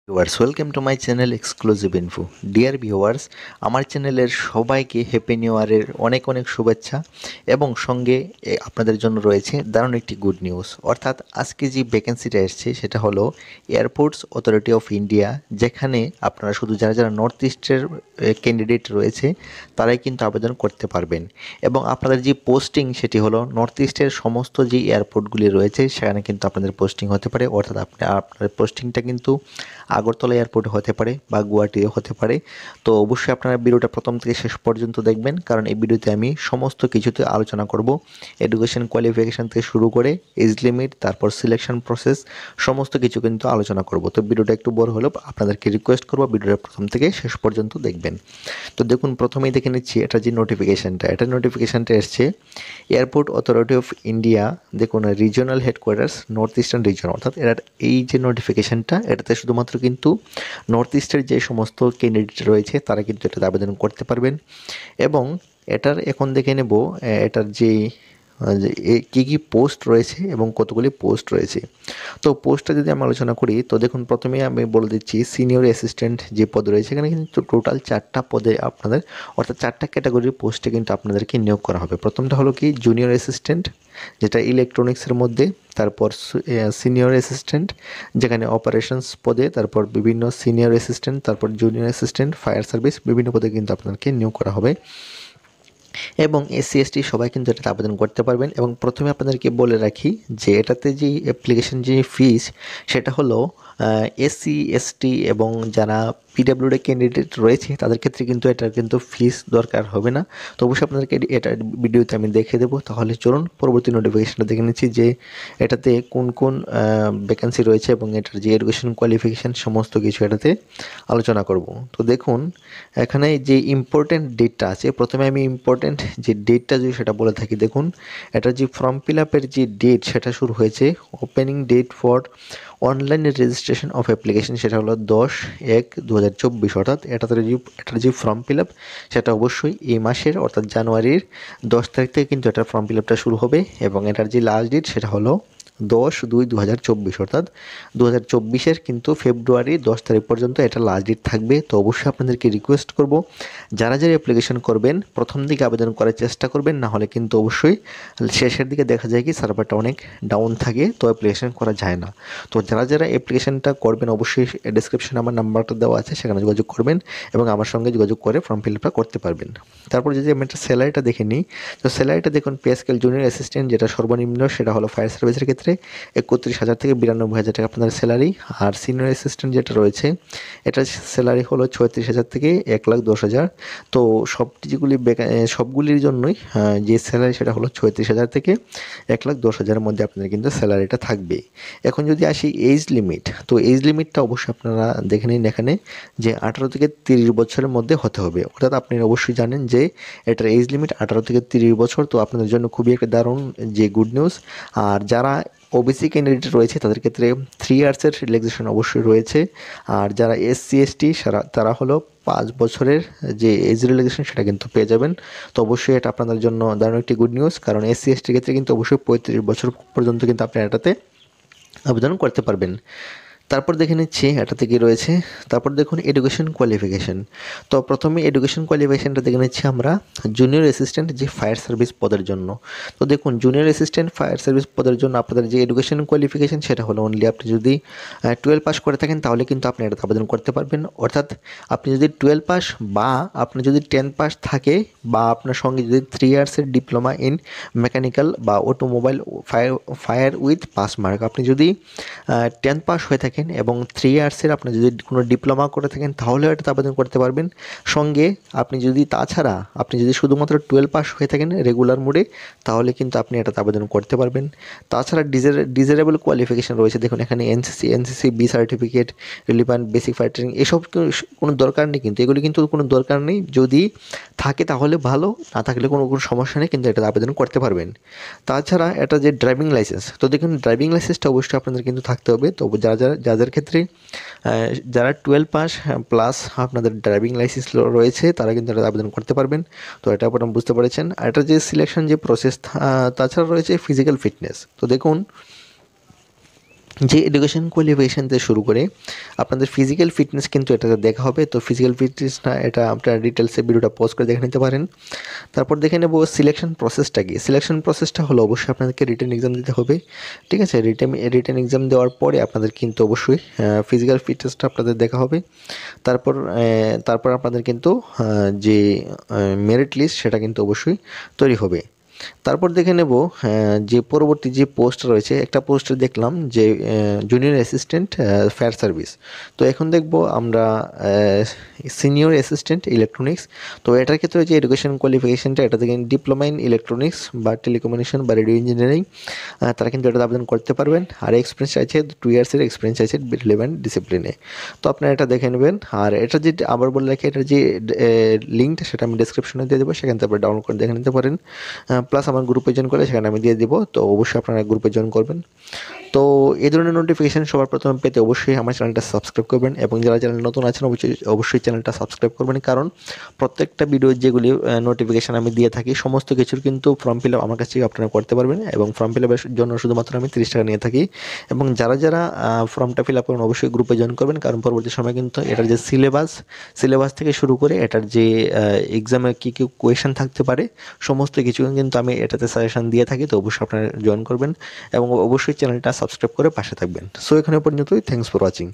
Viewers, welcome to my channel exclusive info. Dear viewers, আমার চ্যানেলের সবাইকে হ্যাপি নিউ ইয়ারের অনেক অনেক শুভেচ্ছা এবং সঙ্গে আপনাদের জন্য রয়েছে দারুণ একটি গুড নিউজ। অর্থাৎ আজকে যে ভ্যাকেন্সিটা এসছে সেটা হলো এয়ারপোর্টস অথরিটি অফ ইন্ডিয়া, যেখানে আপনারা শুধু যারা যারা নর্থ ইস্টের ক্যান্ডিডেট রয়েছে তারাই কিন্তু আবেদন করতে পারবেন। এবং আপনাদের যে পোস্টিং সেটি হলো নর্থ ইস্টের সমস্ত যে এয়ারপোর্টগুলি রয়েছে সেখানে কিন্তু আপনাদের পোস্টিং হতে পারে। অর্থাৎ আপনার পোস্টিংটা কিন্তু আগরতলা এয়ারপোর্টে হতে পারে বা গুয়াহাটিতে হতে পারে। তো অবশ্যই আপনারা ভিডিওটা প্রথম থেকে শেষ পর্যন্ত দেখবেন, কারণ এই ভিডিওতে আমি সমস্ত কিছুতে আলোচনা করব। এডুকেশন কোয়ালিফিকেশান থেকে শুরু করে এজ লিমিট, তারপর সিলেকশন প্রসেস, সমস্ত কিছু কিন্তু আলোচনা করব। তো ভিডিওটা একটু বড় হলেও আপনাদেরকে রিকোয়েস্ট করব ভিডিওটা প্রথম থেকে শেষ পর্যন্ত দেখবেন। তো দেখুন, প্রথমেই দেখে নিচ্ছি এটা যে নোটিফিকেশানটা এসছে এয়ারপোর্ট অথরিটি অফ ইন্ডিয়া। দেখুন, regional headquarters north eastern reason. অর্থাৎ এই যে নোটিফিকেশানটা, এটাতে শুধুমাত্র কিন্তু নর্থ ইস্টের যে সমস্ত ক্যান্ডিডেট রয়েছে তারা কিন্তু এটাতে আবেদন করতে পারবেন। এবং এটার এখন দেখে নেব এটার যে কী কী পোস্ট রয়েছে এবং কতগুলি পোস্ট রয়েছে। তো পোস্টটা যদি আমি আলোচনা করি, তো দেখুন প্রথমেই আমি বলে দিচ্ছি সিনিয়র অ্যাসিস্ট্যান্ট যে পদ রয়েছে এখানে কিন্তু টোটাল 4টা পদে আপনাদের, অর্থাৎ 4টা ক্যাটাগরির পোস্টে কিন্তু আপনাদেরকে নিয়োগ করা হবে। প্রথমটা হলো কি জুনিয়র অ্যাসিস্ট্যান্ট, যেটা ইলেকট্রনিক্সের মধ্যে। তারপর সিনিয়র অ্যাসিস্ট্যান্ট যেখানে অপারেশনস পদে, তারপর বিভিন্ন সিনিয়র অ্যাসিস্ট্যান্ট, তারপর জুনিয়র অ্যাসিস্ট্যান্ট, ফায়ার সার্ভিস, বিভিন্ন পদে কিন্তু আপনাদেরকে নিয়োগ করা হবে। এবং এসসি এসটি সবাই কিন্তু এটাতে আবেদন করতে পারবেন। এবং প্রথমে আপনাদেরকে বলে রাখি যে এটাতে যে অ্যাপ্লিকেশন যে ফিস সেটা হলো এসসি এসটি এবং যারা পিডাব্লিউডি ক্যান্ডিডেট রয়েছে তাদের ক্ষেত্রে কিন্তু এটার কিন্তু ফিস দরকার হবে না। তো অবশ্যই আপনাদেরকে এটার ভিডিওতে আমি দেখে দেবো। তাহলে চলুন পরবর্তী নোটিফিকেশানটা দেখে নিচ্ছি যে এটাতে কোন কোন ভ্যাকেন্সি রয়েছে এবং এটার যে এডুকেশন কোয়ালিফিকেশান সমস্ত কিছু এটাতে আলোচনা করব। তো দেখুন, এখানে যে ইম্পর্টেন্ট ডেটটা আছে, প্রথমে আমি ইম্পর্টেন্ট যে ডেটটা যদি সেটা বলে থাকি। দেখুন, এটার যে ফর্ম ফিল আপের যে ডেট সেটা শুরু হয়েছে, opening date for online registration of application সেটা হলো 10/1/2024। অর্থাৎ এটার যে ফর্ম ফিল আপ সেটা অবশ্যই এই মাসের অর্থাৎ জানুয়ারির 10 তারিখ থেকে কিন্তু এটার ফর্ম ফিল আপটা শুরু হবে। এবং এটার যে লাস্ট ডেট সেটা হলো 10/2/2024। অর্থাৎ 2024-এর কিন্তু ফেব্রুয়ারি 10 তারিখ পর্যন্ত এটা লাস্ট ডেট থাকবে। তো অবশ্যই আপনাদেরকে রিকোয়েস্ট করব যারা যারা অ্যাপ্লিকেশন করবেন প্রথম দিকে আবেদন করার চেষ্টা করবেন, না হলে কিন্তু অবশ্যই শেষের দিকে দেখা যায় কি সার্ভারটা অনেক ডাউন থাকে, তো অ্যাপ্লিকেশন করা যায় না। তো যারা যারা অ্যাপ্লিকেশনটা করবেন অবশ্যই ডেসক্রিপশনে আমার নাম্বারটা দেওয়া আছে, সেখানে যোগাযোগ করবেন এবং আমার সঙ্গে যোগাযোগ করে ফর্ম ফিল আপটা করতে পারবেন। তারপর যদি আমি একটা স্যালারিটা দেখে নিই, তো স্যালারিটা দেখুন পে স্কেল জুনিয়র অ্যাসিস্ট্যান্ট যেটা সর্বনিম্ন সেটা হলো ফায়ার সার্ভিসের ক্ষেত্রে 31,000 থেকে 92,000 টাকা আপনাদের স্যালারি। আর সিনিয়র অ্যাসিস্ট্যান্ট যেটা রয়েছে এটার স্যালারি হলো 36,000 থেকে 1,10,000। তো সবগুলির জন্যই যে স্যালারি সেটা হলো 36,000 থেকে 1,10,000-এর মধ্যে আপনাদের কিন্তু স্যালারিটা থাকবে। এখন যদি আসি এজ লিমিট, তো এজ লিমিটটা অবশ্যই আপনারা দেখে নিন এখানে যে 18 থেকে 30 বছরের মধ্যে হতে হবে। অর্থাৎ আপনি অবশ্যই জানেন যে এটার এজ লিমিট 18 থেকে 30 বছর। তো আপনাদের জন্য খুবই একটা দারুণ যে গুড নিউজ। আর যারা ওবিসি ক্যান্ডিডেট রয়েছে তাদের ক্ষেত্রে 3 ইয়ার্সের রিল্যাক্সেশন অবশ্যই রয়েছে। আর যারা এসসি এসটি তারা হলো 5 বছরের যে এজ রিল্যাক্সেশন সেটা কিন্তু পেয়ে যাবেন। তো অবশ্যই এটা আপনাদের জন্য দারুণ একটি গুড নিউজ, কারণ এসসি এসটির ক্ষেত্রে কিন্তু অবশ্যই 35 বছর পর্যন্ত কিন্তু আপনি এটাতে আবেদন করতে পারবেন। তারপর দেখে নিচ্ছি এটাতে কী রয়েছে। তারপর দেখুন এডুকেশন কোয়ালিফিকেশান। তো প্রথমে এডুকেশন কোয়ালিফিকেশানটা দেখে নিচ্ছি আমরা জুনিয়র অ্যাসিস্ট্যান্ট যে ফায়ার সার্ভিস পদের জন্য। তো দেখুন, জুনিয়র অ্যাসিস্ট্যান্ট ফায়ার সার্ভিস পদের জন্য আপনাদের যে এডুকেশন কোয়ালিফিকেশান সেটা হলো অনলি আপনি যদি 12 পাস করে থাকেন তাহলে কিন্তু আপনি এটাতে আবেদন করতে পারবেন। অর্থাৎ আপনি যদি 12 পাস বা আপনি যদি 10 পাস থাকে বা আপনার সঙ্গে যদি 3 ইয়ার্সের ডিপ্লোমা ইন মেকানিক্যাল বা automobile fire with pass mark, আপনি যদি 10 পাস হয়ে থাকেন এবং 3 ইয়ার্সের আপনি যদি কোনো ডিপ্লোমা করে থাকেন তাহলেও এটাতে আবেদন করতে পারবেন। সঙ্গে আপনি যদি আপনি যদি শুধুমাত্র 12 পাস হয়ে থাকেন রেগুলার মোডে তাহলে কিন্তু আপনি এটাতে আবেদন করতে পারবেন। তাছাড়া ডিজারেবল কোয়ালিফিকেশান রয়েছে। দেখুন এখানে NCC B certificate, relevant basic fire training, এসব কোনো দরকার নেই, কিন্তু এগুলি কিন্তু কোনো দরকার নেই। যদি থাকে তাহলে ভালো, না থাকলে কোনো সমস্যা নেই, কিন্তু এটাতে আবেদন করতে পারবেন। তাছাড়া এটা যে ড্রাইভিং লাইসেন্স, তো দেখুন ড্রাইভিং লাইসেন্সটা অবশ্যই আপনাদের কিন্তু থাকতে হবে। তো যাদের ক্ষেত্রে যারা 12 পাস প্লাস আপনাদের ড্রাইভিং লাইসেন্স রয়েছে তারা কিন্তু এটা আবেদন করতে পারবেন। তো এটা আপনারা বুঝতে পেরেছেন। আর এটা যে সিলেকশন যে প্রসেস, তাছাড়া রয়েছে ফিজিক্যাল ফিটনেস। তো দেখুন, যে এডুকেশন কোয়ালিফিকেশন থেকে শুরু করে আপনাদের ফিজিক্যাল ফিটনেস কিন্তু এটাতে দেখা হবে। তো ফিজিক্যাল ফিটনেসটা এটা আপনারা ডিটেলসে ভিডিওটা পজ করে দেখে নিতে পারেন। তারপর দেখে নেব সিলেকশন প্রসেসটা কি। সিলেকশন প্রসেসটা হলো অবশ্যই আপনাদেরকে রিটেন এক্সাম দিতে হবে, ঠিক আছে। রিটেন এক্সাম দেওয়ার পরে আপনাদের কিন্তু অবশ্যই ফিজিক্যাল ফিটনেসটা আপনাদের দেখা হবে। তারপর আপনাদের কিন্তু যে মেরিট লিস্ট সেটা কিন্তু অবশ্যই তৈরি হবে। তারপর দেখে নেব যে পরবর্তী যে পোস্ট রয়েছে, একটা পোস্টে দেখলাম যে জুনিয়র অ্যাসিস্ট্যান্ট ফায়ার সার্ভিস। তো এখন দেখব আমরা সিনিয়র অ্যাসিস্ট্যান্ট ইলেকট্রনিক্স। তো এটার ক্ষেত্রে যে এডুকেশন কোয়ালিফিকেশনটা এটা থেকে ডিপ্লোমা ইন ইলেকট্রনিক্স বা টেলিকমিউনিকেশন বা রেডিও ইঞ্জিনিয়ারিং, তারা কিন্তু এটা আবেদন করতে পারবেন। আর এক্সপিরিয়েন্স আছে 2 ইয়ার্সের এক্সপিরিয়েন্স আছে রিলেভেন্ট ডিসিপ্লিনে। তো আপনারা এটা দেখে নেবেন। আর এটা যে আবার বলে রাখি, এটার যে লিঙ্কটা সেটা আমি ডিসক্রিপশনে দিয়ে দেবো, সেখান থেকে আপনারা ডাউনলোড করে দেখে নিতে পারেন। প্লাস আমার গ্রুপে জয়েন করলে সেখানে আমি দিয়ে দেবো। তো অবশ্যই আপনারা গ্রুপে জয়েন করবেন। তো এই ধরনের নোটিফিকেশান সবার প্রথমে পেতে অবশ্যই আমার চ্যানেলটা সাবস্ক্রাইব করবেন, এবং যারা চ্যানেল নতুন আছেন অবশ্যই চ্যানেলটা সাবস্ক্রাইব করবেন। কারণ প্রত্যেকটা ভিডিও যেগুলি নোটিফিকেশান আমি দিয়ে থাকি সমস্ত কিছুর কিন্তু ফর্ম ফিল আপ আমার কাছে আপনারা করতে পারবেন, এবং ফর্ম ফিল আপের জন্য শুধুমাত্র আমি 30 টাকা নিয়ে থাকি। এবং যারা ফর্মটা ফিল আপ করবেন অবশ্যই গ্রুপে জয়েন করবেন, কারণ পরবর্তী সময় কিন্তু এটার যে সিলেবাস থেকে শুরু করে এটার যে এক্সামে কী কী কোয়েশন থাকতে পারে সমস্ত কিছু কিন্তু আমি এটাতে সাজেশন দিয়ে থাকি। তো অবশ্যই আপনারা জয়েন করবেন এবং অবশ্যই চ্যানেলটা সাবস্ক্রাইব করে পাশে থাকবেন। সো এখানে পর্যন্তই, থ্যাংকস ফর ওয়াচিং।